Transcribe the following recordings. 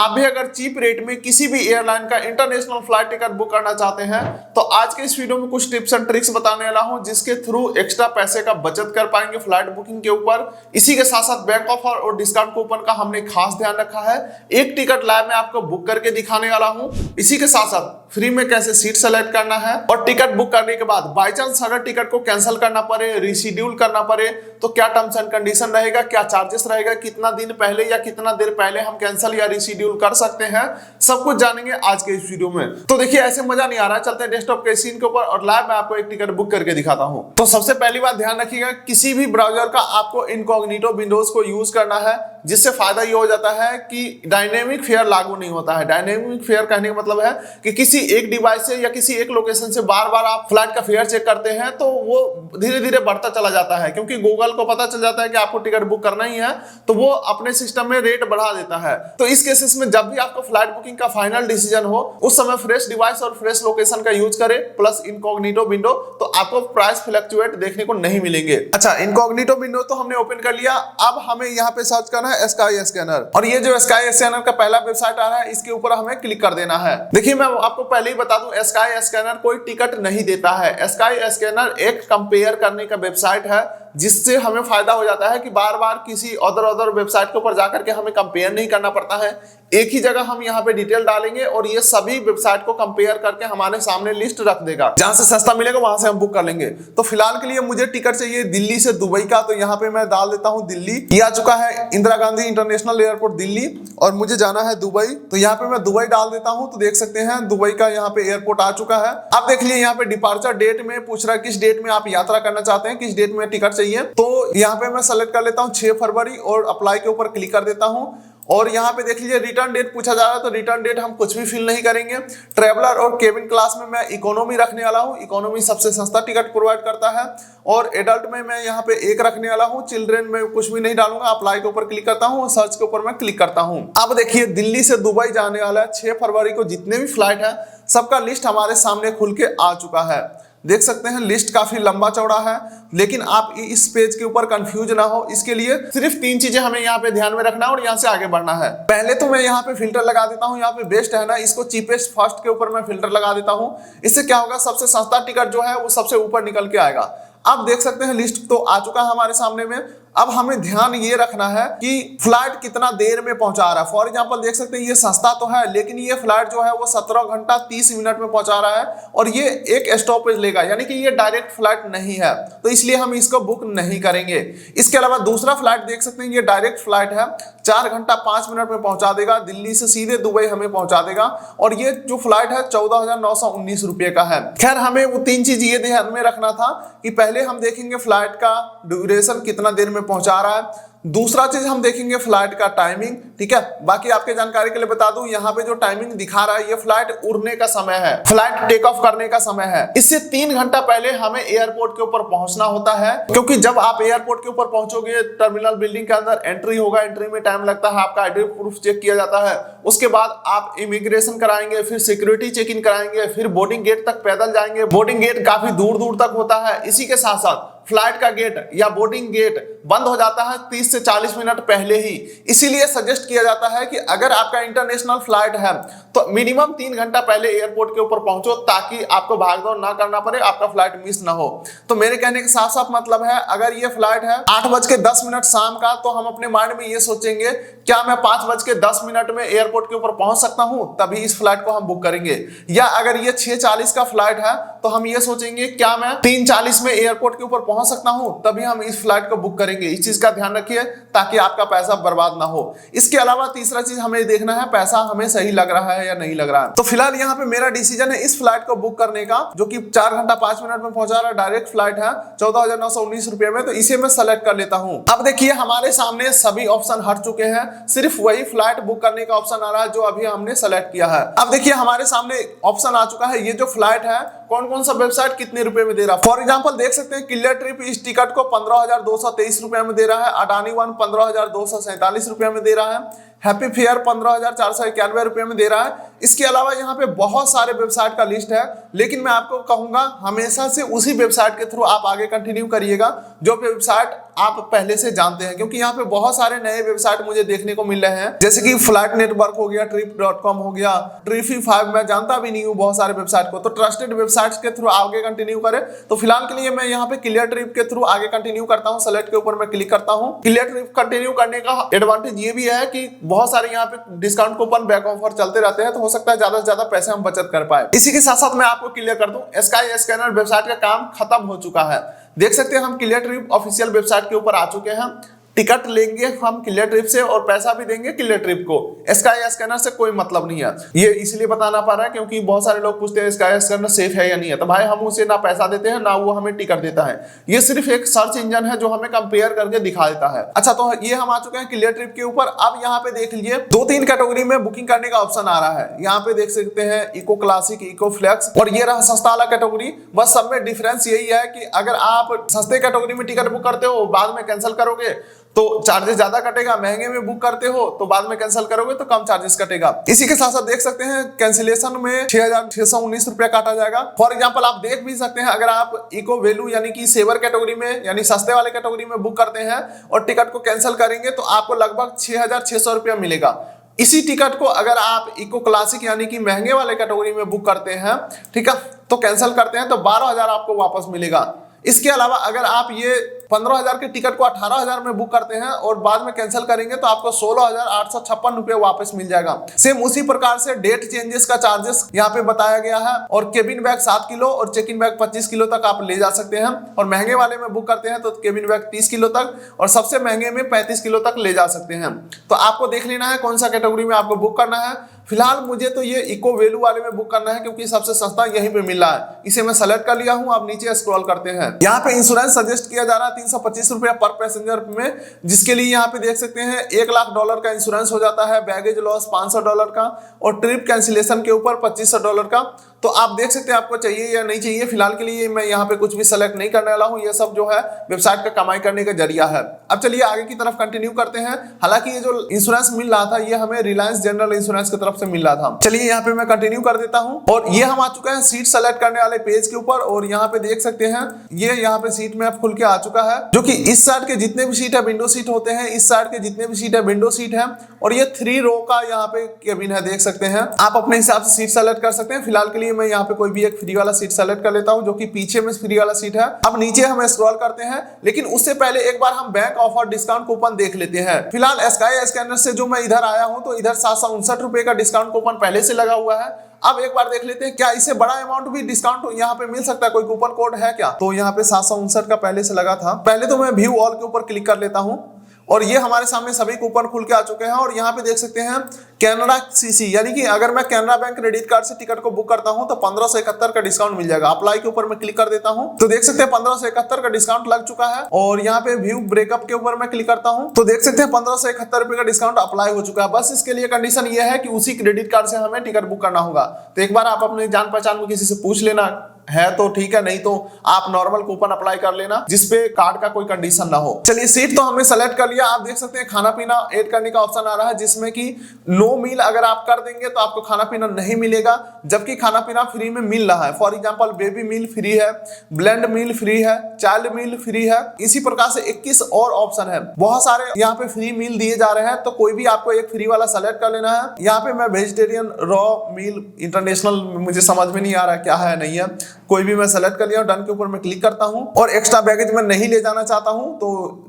आप भी अगर चीप रेट में किसी भी एयरलाइन का इंटरनेशनल फ्लाइट टिकट बुक करना चाहते हैं तो आज के इस वीडियो में कुछ टिप्स एंड ट्रिक्स बताने वाला हूं जिसके थ्रू एक्स्ट्रा पैसे का बचत कर पाएंगे फ्लाइट बुकिंग के ऊपर। इसी के साथ साथ बैंक ऑफर और डिस्काउंट कूपन का हमने खास ध्यान रखा है। एक टिकट लाइव में आपको बुक करके दिखाने वाला हूं। इसी के साथ साथ फ्री में कैसे सीट सेलेक्ट करना है और टिकट बुक करने के बाद बाई चांस अगर टिकट को कैंसिल करना पड़े, रिशेड्यूल करना पड़े तो क्या टर्म्स एंड कंडीशन रहेगा, क्या चार्जेस रहेगा, कितना दिन पहले या कितना देर पहले हम कैंसिल या रिशेड्यूल कर सकते हैं, सब कुछ जानेंगे आज के इस वीडियो में। तो देखिए ऐसे मजा नहीं आ रहा है, चलते हैं डेस्कटॉप के स्क्रीन के ऊपर और लाइव मैं आपको एक टिकट बुक करके दिखाता हूं। तो सबसे पहली बात ध्यान रखिएगा, किसी भी ब्राउजर का आपको इनकॉग्निटो विंडोज को यूज करना है, जिससे फायदा ये हो जाता है कि डायनेमिक फेयर लागू नहीं होता है। डायनेमिक फेयर कहने का मतलब है कि किसी एक डिवाइस से या किसी एक लोकेशन से बार बार आप फ्लाइट का फेयर चेक करते हैं तो वो धीरे धीरे बढ़ता चला जाता है, क्योंकि गूगल को पता चल जाता है कि आपको टिकट बुक करना ही है तो वो अपने सिस्टम में रेट बढ़ा देता है। तो इस केसेस में जब भी आपको फ्लाइट बुकिंग का फाइनल डिसीजन हो उस समय फ्रेश डिवाइस और फ्रेश लोकेशन का यूज करें प्लस इनकॉग्निटो विंडो, तो आपको प्राइस फ्लक्चुएट देखने को नहीं मिलेंगे। अच्छा, इनकॉग्निटो विंडो तो हमने ओपन कर लिया। अब हमें यहाँ पे सर्च करना है स्काई स्कैनर, और ये जो स्काई स्कैनर का पहला वेबसाइट आ रहा है इसके ऊपर हमें क्लिक कर देना है। देखिए मैं आपको पहले ही बता दूं, स्काई स्कैनर कोई टिकट नहीं देता है। स्काई स्कैनर एक कंपेयर करने का वेबसाइट है, जिससे हमें फायदा हो जाता है कि बार बार किसी अदर वेबसाइट के ऊपर जाकर के हमें कंपेयर नहीं करना पड़ता है। एक ही जगह हम यहाँ पे डिटेल डालेंगे और ये सभी वेबसाइट को कंपेयर करके हमारे सामने लिस्ट रख देगा। जहां से सस्ता मिलेगा वहां से हम बुक कर लेंगे। तो फिलहाल के लिए मुझे टिकट चाहिए दिल्ली से दुबई का, तो यहाँ पे मैं डाल देता हूँ दिल्ली। ये आ चुका है इंदिरा गांधी इंटरनेशनल एयरपोर्ट दिल्ली और मुझे जाना है दुबई, तो यहाँ पे मैं दुबई डाल देता हूँ। तो देख सकते हैं दुबई का यहाँ पे एयरपोर्ट आ चुका है। अब देख लिए यहाँ पे डिपार्चर डेट में पूछ रहा है किस डेट में आप यात्रा करना चाहते हैं, किस डेट में टिकट चाहिए। तो यहाँ पे मैं सेलेक्ट कर लेता हूँ 6 फरवरी और अप्लाई के ऊपर क्लिक कर देता हूँ। और यहाँ पे देख लीजिए रिटर्न डेट पूछा जा रहा है, तो रिटर्न डेट हम कुछ भी फिल नहीं करेंगे। ट्रेवलर और केबिन क्लास में मैं इकोनॉमी रखने वाला हूँ। इकोनॉमी सबसे सस्ता टिकट प्रोवाइड करता है। और एडल्ट में मैं यहाँ पे 1 रखने वाला हूँ। चिल्ड्रेन में कुछ भी नहीं डालूंगा। अप्लाई के ऊपर क्लिक करता हूँ और सर्च के ऊपर मैं क्लिक करता हूँ। अब देखिए दिल्ली से दुबई जाने वाला है 6 फरवरी को जितने भी फ्लाइट है सबका लिस्ट हमारे सामने खुल के आ चुका है। देख सकते हैं लिस्ट काफी लंबा चौड़ा है, लेकिन आप इस पेज के ऊपर कंफ्यूज ना हो इसके लिए सिर्फ 3 चीजें हमें यहाँ पे ध्यान में रखना है और यहाँ से आगे बढ़ना है। पहले तो मैं यहाँ पे फिल्टर लगा देता हूँ, यहाँ पे बेस्ट है ना, इसको चीपेस्ट फर्स्ट के ऊपर मैं फिल्टर लगा देता हूँ। इससे क्या होगा, सबसे सस्ता टिकट जो है वो सबसे ऊपर निकल के आएगा। अब देख सकते हैं लिस्ट तो आ चुका है हमारे सामने में। अब हमें ध्यान ये रखना है कि फ्लाइट कितना देर में पहुंचा रहा है। फॉर एग्जांपल देख सकते हैं ये सस्ता तो है, लेकिन ये फ्लाइट जो है वो 17 घंटा 30 मिनट में पहुंचा रहा है और ये एक स्टॉपेज लेगा, यानी कि ये डायरेक्ट फ्लाइट नहीं है, तो इसलिए हम इसको बुक नहीं करेंगे। इसके अलावा दूसरा फ्लाइट देख सकते हैं ये डायरेक्ट फ्लाइट है, 4 घंटा 5 मिनट में पहुंचा देगा, दिल्ली से सीधे दुबई हमें पहुंचा देगा। और ये जो फ्लाइट है 14,919 रुपए का है। खैर हमें वो 3 चीज ये ध्यान में रखना था कि पहले हम देखेंगे फ्लाइट का ड्यूरेशन कितना देर में पहुंचा रहा है, दूसरा चीज हम देखेंगे फ्लाइट का टाइमिंग। ठीक है, बाकी आपके जानकारी के लिए बता दूं, यहाँ पे जो टाइमिंग दिखा रहा है ये फ्लाइट उड़ने का समय है, फ्लाइट टेक ऑफ करने का समय है। इससे 3 घंटा पहले हमें एयरपोर्ट के ऊपर पहुंचना होता है, क्योंकि जब आप एयरपोर्ट के ऊपर पहुंचोगे टर्मिनल बिल्डिंग के अंदर एंट्री होगा, एंट्री में टाइम लगता है, आपका आईडी प्रूफ चेक किया जाता है, उसके बाद आप इमिग्रेशन कराएंगे, फिर सिक्योरिटी चेक इन कराएंगे, फिर बोर्डिंग गेट तक पैदल जाएंगे। बोर्डिंग गेट काफी दूर दूर तक होता है। इसी के साथ साथ फ्लाइट का गेट या बोर्डिंग गेट बंद हो जाता है 30 से 40 मिनट पहले ही। इसीलिए सजेस्ट किया जाता है कि अगर आपका इंटरनेशनल फ्लाइट है तो मिनिमम 3 घंटा पहले एयरपोर्ट के ऊपर पहुंचो, ताकि आपको भागदौड़ ना करना पड़े, आपका फ्लाइट मिस ना हो। तो मेरे कहने का साफ साफ मतलब है, अगर ये फ्लाइट है 8:10 शाम का, तो हम अपने माइंड में ये सोचेंगे क्या मैं 5:10 में एयरपोर्ट के ऊपर पहुंच सकता हूं, तभी इस फ्लाइट को हम बुक करेंगे। या अगर ये 6:40 का फ्लाइट है तो हम ये सोचेंगे क्या मैं 3:40 में एयरपोर्ट के ऊपर पहुंच सकता हूं, तभी हम इस फ्लाइट को बुक करेंगे। इस चीज का ध्यान रखिए ताकि आपका पैसा बर्बाद ना हो। इसके अलावा तीसरा चीज हमें देखना है, पैसा हमें सही लग रहा है या नहीं लग रहा है। तो फिलहाल यहाँ पे मेरा डिसीजन है इस फ्लाइट को बुक करने का, जो कि 4 घंटा 5 मिनट में पहुंचा रहा है, डायरेक्ट फ्लाइट है 14,919 रुपए में, तो इसे मैं सेलेक्ट कर लेता हूँ। अब देखिए हमारे सामने सभी ऑप्शन हट चुके हैं, सिर्फ वही फ्लाइट बुक करने का ऑप्शन आ रहा है जो अभी हमने सेलेक्ट किया है। अब देखिए हमारे सामने ऑप्शन आ चुका है, ये जो फ्लाइट है कौन कौन सा वेबसाइट कितने रुपए में दे रहा है। फॉर एग्जांपल देख सकते हैं क्लियर ट्रिप इस टिकट को 15,223 रुपए में दे रहा है, अडानी वन 15,247 रुपए में दे रहा है, हैप्पी फेयर 15,491 रुपए में दे रहा है। इसके अलावा यहाँ पे बहुत सारे वेबसाइट का लिस्ट है, लेकिन मैं आपको कहूंगा हमेशा से उसी वेबसाइट के थ्रू आप आगे कंटिन्यू करिएगा जो वेबसाइट आप पहले से जानते हैं, क्योंकि यहाँ पे बहुत सारे नए वेबसाइट मुझे देखने को मिल रहे हैं, जैसे कि फ्लाइट नेटवर्क हो गया, trip.com हो गया, Tripify, मैं जानता भी नहीं हूँ बहुत सारे वेबसाइट को। तो ट्रस्टेड वेबसाइट के थ्रू आगे कंटिन्यू करें। तो फिलहाल के लिए मैं यहाँ पे क्लियर ट्रिप के थ्रू आगे कंटिन्यू करता हूँ। सेलेक्ट के ऊपर मैं क्लिक करता हूँ। क्लियर ट्रिप कंटिन्यू करने का एडवांटेज ये भी है कि बहुत सारे यहाँ पे डिस्काउंट कूपन, बैक ऑफर चलते रहते हैं, तो हो सकता है ज्यादा से ज्यादा पैसे हम बचत कर पाए। इसी के साथ साथ मैं आपको क्लियर कर दूं, स्काई स्कैनर वेबसाइट का काम खत्म हो चुका है। देख सकते हैं हम क्लियर ट्रिप ऑफिशियल वेबसाइट के ऊपर आ चुके हैं। टिकट लेंगे हम क्लियर ट्रिप से और पैसा भी देंगे क्लियर ट्रिप को। स्काई स्कैनर से कोई मतलब नहीं है। ये इसलिए बताना पड़ रहा है क्योंकि बहुत सारे लोग पूछते हैं स्काई स्कैनर सेफ है या नहीं है। तो भाई हम उसे ना पैसा देते हैं ना वो हमें टिकट देता है। ये सिर्फ एक सर्च इंजन है जो हमें कंपेयर करके दिखा देता है। अच्छा, तो ये हम आ चुके हैं क्लियर ट्रिप के ऊपर। अब यहाँ पे देख लीजिए 2-3 कैटेगरी में बुकिंग करने का ऑप्शन आ रहा है। यहाँ पे देख सकते हैं इको क्लासिक, इको फ्लेक्स और ये रहा सस्ता वाला कैटेगरी। बस सब में डिफरेंस यही है कि अगर आप सस्ते कैटेगरी में टिकट बुक करते हो, बाद में कैंसिल करोगे तो चार्जेस ज्यादा कटेगा, महंगे में बुक करते हो तो बाद में कैंसिल करोगे तो कम चार्जेस कटेगा। इसी के साथ साथ देख सकते हैं कैंसिलेशन में 6,619 रुपया काटा जाएगा। फॉर एग्जांपल आप देख भी सकते हैं, अगर आप इको वैल्यू यानी कि सेवर कैटेगरी में यानी सस्ते वाले कैटेगरी में बुक करते हैं और टिकट को कैंसिल करेंगे तो आपको लगभग 6,600 रुपया मिलेगा। इसी टिकट को अगर आप इको क्लासिक यानी कि महंगे वाले कैटेगरी में बुक करते हैं, ठीक है, तो कैंसिल करते हैं तो 12,000 आपको वापस मिलेगा। इसके अलावा अगर आप ये 15,000 के टिकट को 18,000 में बुक करते हैं और बाद में कैंसिल करेंगे तो आपको 16,856 रुपए वापस मिल जाएगा। सेम उसी प्रकार से डेट चेंजेस का चार्जेस यहाँ पे बताया गया है। और केबिन बैग 7 किलो और चेक इन बैग 25 किलो तक आप ले जा सकते हैं। और महंगे वाले में बुक करते हैं तो केबिन बैग 30 किलो तक और सबसे महंगे में 35 किलो तक ले जा सकते हैं। तो आपको देख लेना है कौन सा कैटेगरी में आपको बुक करना है। फिलहाल मुझे तो ये इको वैल्यू वाले में बुक करना है क्योंकि सबसे सस्ता यहीं पे मिल रहा है। इसे मैं सेलेक्ट कर लिया हूं। आप नीचे स्क्रॉल करते हैं, यहाँ पे इंश्योरेंस सजेस्ट किया जा रहा है 325 रुपया पर पैसेंजर में, जिसके लिए यहाँ पे देख सकते हैं $1,00,000 का इंश्योरेंस हो जाता है, बैगेज लॉस $500 का और ट्रिप कैंसिलेशन के ऊपर $2,500 का। तो आप देख सकते हैं आपको चाहिए या नहीं चाहिए। फिलहाल के लिए मैं यहाँ पे कुछ भी सेलेक्ट नहीं करने वाला हूँ। ये सब जो है वेबसाइट का कमाई करने का जरिया है। अब चलिए आगे की तरफ कंटिन्यू करते हैं। हालांकि ये जो इंश्योरेंस मिल रहा था ये हमें रिलायंस जनरल इंश्योरेंस की तरफ से मिल रहा था। चलिए यहाँ पे मैं कंटिन्यू कर देता हूँ और ये हम आ चुके हैं सीट सेलेक्ट करने वाले पेज के ऊपर। और यहाँ पे देख सकते हैं ये यहाँ पे सीट मैप खुल के आ चुका है, जो कि इस साइड के जितने भी सीट है विंडो सीट होते हैं, इस साइड के जितने भी सीट है विंडो सीट है। और ये 3 रो का यहाँ पे केबिन है, देख सकते हैं। आप अपने हिसाब से सीट सेलेक्ट कर सकते हैं। फिलहाल के लिए मैं यहाँ पे कोई भी एक फ्री वाला सीट सेलेक्ट कर लेता हूं, जो कि पीछे में फ्री वाला सीट है। अब नीचे हम स्क्रॉल करते हैं, लेकिन उससे पहले एक बार हम बैंक ऑफर डिस्काउंट कूपन देख लेते हैं। फिलहाल स्काई स्कैनर से जो मैं इधर आया हूं तो इधर 759 रुपए का डिस्काउंट कूपन पहले से लगा हुआ है। अब एक बार देख लेते हैं क्या इससे बड़ा अमाउंट भी डिस्काउंट यहाँ पे मिल सकता है, कोई कूपन कोड है क्या। तो यहाँ पे 759 का पहले से लगा था। पहले तो मैं व्यू ऑल के ऊपर क्लिक कर लेता हूँ और ये हमारे सामने सभी कूपन खुल के आ चुके हैं। और यहाँ पे देख सकते हैं कैनरा सीसी, यानी कि अगर मैं कैनरा बैंक क्रेडिट कार्ड से टिकट को बुक करता हूं तो 1571 का डिस्काउंट मिल जाएगा। अप्लाई के ऊपर मैं क्लिक कर देता हूं तो देख सकते हैं 1571 का डिस्काउंट लग चुका है। और यहाँ पे व्यू ब्रेकअप के ऊपर मैं क्लिक करता हूं तो देख सकते हैं 1571 रुपए का डिस्काउंट अप्लाई हो चुका है। बस इसके लिए कंडीशन ये है कि उसी क्रेडिट कार्ड से हमें टिकट बुक करना होगा। तो एक बार आप अपने जान पहचान में किसी से पूछ लेना है तो ठीक है, नहीं तो आप नॉर्मल कूपन अप्लाई कर लेना जिसपे कार्ड का कोई कंडीशन ना हो। चलिए सीट तो हमने सेलेक्ट कर लिया। आप देख सकते हैं खाना पीना ऐड करने का ऑप्शन आ रहा है, जिसमें कि नो मील अगर आप कर देंगे तो आपको खाना पीना नहीं मिलेगा, जबकि खाना पीना फ्री में मिल रहा है। For example baby meal free है, ब्लेंड मील फ्री है, चाइल्ड मील फ्री है। इसी प्रकार से 21 और ऑप्शन है, बहुत सारे यहाँ पे फ्री मील दिए जा रहे हैं। तो कोई भी आपको एक फ्री वाला सेलेक्ट कर लेना है। यहाँ पे मैं वेजिटेरियन रॉ मील इंटरनेशनल, मुझे समझ में नहीं आ रहा क्या है नहीं है, कोई भी मैं सेलेक्ट कर लिया। डन के ऊपर मैं क्लिक करता हूं और एक्स्ट्रा बैगेज मैं नहीं ले जाना चाहता हूं तो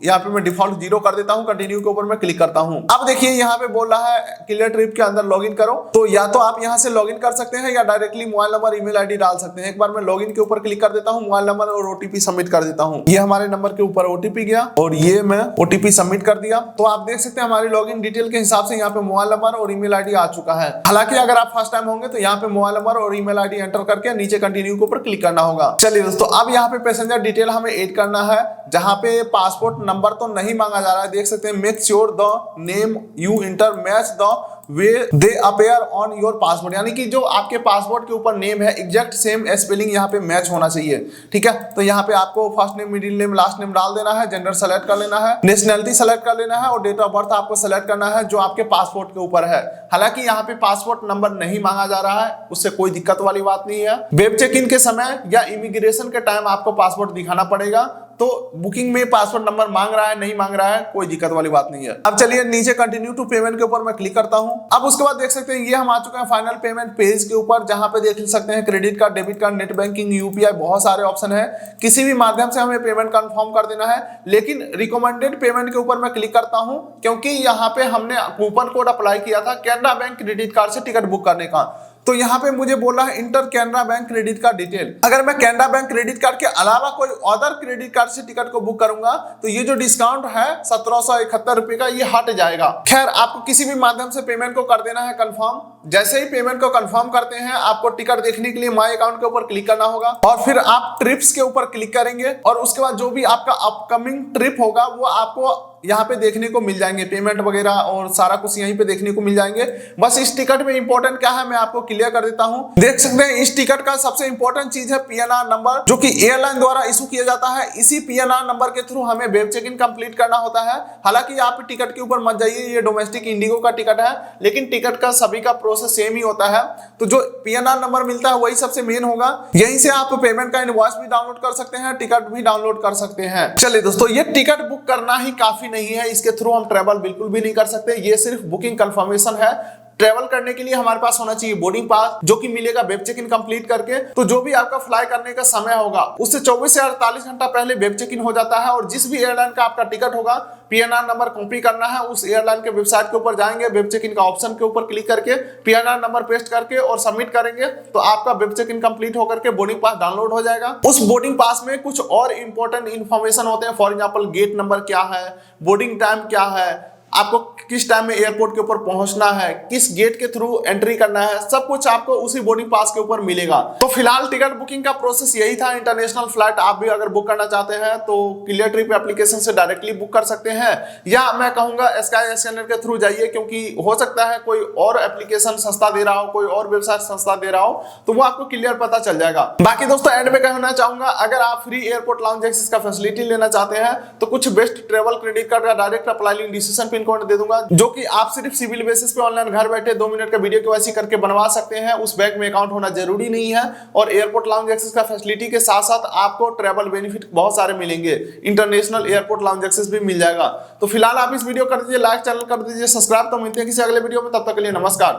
यहाँ पे मैं डिफॉल्ट 0 कर देता हूं। कंटिन्यू के ऊपर मैं क्लिक करता हूं। अब देखिए यहाँ पे बोल रहा है क्लियर ट्रिप के अंदर लॉगिन करो, तो या तो आप यहाँ से लॉगिन कर सकते हैं या directly mobile number email ID डाल सकते हैं। एक बार मैं लॉगिन के ऊपर क्लिक कर देता हूँ, मोबाइल नंबर और ओटीपी सबमिट कर देता हूँ। ये हमारे नंबर के ऊपर ओटीपी गया और ये मैं ओटीपी सबमिट कर दिया। तो आप देख सकते हैं हमारी लॉगिन डिटेल के हिसाब से यहाँ पे मोबाइल नंबर और ईमेल आईडी आ चुका है। हालांकि अगर आप फर्स्ट टाइम होंगे तो यहाँ पे मोबाइल नंबर और ईमेल आईडी एंटर करके नीचे कंटिन्यू के ऊपर क्लिक करना होगा। चलिए दोस्तों, अब यहाँ पे पैसेंजर डिटेल हमें ऐड करना है, जहां पे पासपोर्ट नंबर तो नहीं मांगा जा रहा है। देख सकते हैं make sure the name you inter match the way they appear on your passport, यानी कि जो आपके पासपोर्ट के ऊपर नेम है एग्जैक्ट सेम स्पेलिंग यहाँ पे मैच होना चाहिए। ठीक है, तो यहाँ पे आपको first name, middle name, last name डाल देना है, जेंडर सेलेक्ट कर लेना है, नेशनैलिटी सेलेक्ट कर लेना है और डेट ऑफ बर्थ आपको सेलेक्ट करना है जो आपके पासपोर्ट के ऊपर है। हालांकि यहाँ पे पासपोर्ट नंबर नहीं मांगा जा रहा है, उससे कोई दिक्कत वाली बात नहीं है। वेब चेक इन के समय या इमिग्रेशन के टाइम आपको पासपोर्ट दिखाना पड़ेगा, तो बुकिंग में पासपोर्ट नंबर मांग रहा है नहीं मांग रहा है कोई दिक्कत वाली बात नहीं है। अब चलिए नीचे कंटिन्यू टू पेमेंट के ऊपर मैं क्लिक करता हूं। अब उसके बाद देख सकते हैं ये हम आ चुके हैं फाइनल पेमेंट पेज के ऊपर, जहां पे देख सकते हैं credit card, debit card, net banking, UPI, बहुत सारे ऑप्शन है। किसी भी माध्यम से हमें पेमेंट कंफर्म कर देना है, लेकिन रिकमेंडेड पेमेंट के ऊपर मैं क्लिक करता हूं क्योंकि यहाँ पे हमने कूपन कोड अप्लाई किया था कैनरा बैंक क्रेडिट कार्ड से टिकट बुक करने का। तो यहाँ पे मुझे बोला है inter Canara bank credit card detail. अगर मैं कैनरा बैंक क्रेडिट कार्ड के अलावा कोई अदर क्रेडिट कार्ड से टिकट को बुक करूंगा तो ये जो डिस्काउंट है 1771 रुपए का ये हट जाएगा। खैर, आपको किसी भी माध्यम से पेमेंट को कर देना है कंफर्म। जैसे ही पेमेंट को कंफर्म करते हैं आपको टिकट देखने के लिए माई अकाउंट के ऊपर क्लिक करना होगा और फिर आप ट्रिप्स के ऊपर क्लिक करेंगे और उसके बाद जो भी आपका अपकमिंग ट्रिप होगा वो आपको यहाँ पे देखने को मिल जाएंगे, पेमेंट वगैरह और सारा कुछ यहीं पे देखने को मिल जाएंगे। बस इस टिकट में इंपॉर्टेंट क्या है मैं आपको क्लियर कर देता हूँ। देख सकते हैं इस टिकट का सबसे इंपॉर्टेंट चीज है पीएनआर नंबर, जो कि एयरलाइन द्वारा इशू किया जाता है। इसी पीएनआर नंबर के थ्रू हमें वेब चेक इन कंप्लीट करना होता है। हालांकि आप टिकट के ऊपर मत जाइए, ये डोमेस्टिक इंडिगो का टिकट है, लेकिन टिकट का सभी का प्रोसेस सेम ही होता है। तो जो पीएनआर नंबर मिलता है वही सबसे मेन होगा। यहीं से आप पेमेंट का इनवॉइस भी डाउनलोड कर सकते हैं, टिकट भी डाउनलोड कर सकते हैं। चलिए दोस्तों, ये टिकट बुक करना ही काफी नहीं है, इसके थ्रू हम ट्रैवल बिल्कुल भी नहीं कर सकते। ये सिर्फ बुकिंग कंफर्मेशन है। ट्रैवल करने के लिए हमारे पास होना चाहिए बोर्डिंग पास, जो कि मिलेगा वेब चेक इन कंप्लीट करके। तो जो भी आपका फ्लाई करने का समय होगा उससे 24 से 48 घंटा पहले वेब चेक इन हो जाता है और जिस भी एयरलाइन का आपका टिकट होगा पीएनआर नंबर कॉपी करना है, उस एयरलाइन के वेबसाइट के ऊपर जाएंगे, वेब चेक इन का ऑप्शन के ऊपर क्लिक करके पीएनआर नंबर पेस्ट करके और सबमिट करेंगे तो आपका वेब चेक इन कंप्लीट होकर के बोर्डिंग पास डाउनलोड हो जाएगा। उस बोर्डिंग पास में कुछ और इंपॉर्टेंट इंफॉर्मेशन होते हैं, फॉर एग्जाम्पल गेट नंबर क्या है, बोर्डिंग टाइम क्या है, आपको किस टाइम में एयरपोर्ट के ऊपर पहुंचना है, किस गेट के थ्रू एंट्री करना है, सब कुछ आपको उसी बोर्डिंग पास के ऊपर मिलेगा। तो फिलहाल टिकट बुकिंग का प्रोसेस यही था। इंटरनेशनल फ्लाइट आप भी अगर बुक करना चाहते हैं तो क्लियर ट्रिप एप्लीकेशन से डायरेक्टली बुक कर सकते हैं, या मैं कहूंगा स्काई स्कैनर के थ्रू जाइए, क्योंकि हो सकता है कोई और एप्लीकेशन सस्ता दे रहा हो, कोई और वेबसाइट सस्ता दे रहा हो, तो वो आपको क्लियर पता चल जाएगा। बाकी दोस्तों एंड में कहना चाहूंगा, अगर आप फ्री एयरपोर्ट लाउंज एक्सेस का फैसिलिटी लेना चाहते हैं तो कुछ बेस्ट ट्रेवल क्रेडिट कार्ड का direct apply link description pin code दे दूंगा, जो कि आप सिर्फ सिविल बेसिस पे ऑनलाइन घर बैठे 2 मिनट का वीडियो केवाईसी करके बनवा सकते हैं। उस बैंक में अकाउंट होना जरूरी नहीं है और एयरपोर्ट लाउंज एक्सेस का फैसिलिटी के साथ साथ आपको ट्रैवल बेनिफिट बहुत सारे मिलेंगे। इंटरनेशनल एयरपोर्ट लाउंज एक्सेस भी मिल जाएगा। तो फिलहाल आप इस वीडियो कर दीजिए लाइक, चैनल कर दीजिए सब्सक्राइब। तो मिलते हैं किसी अगले वीडियो में, तब तक के लिए नमस्कार।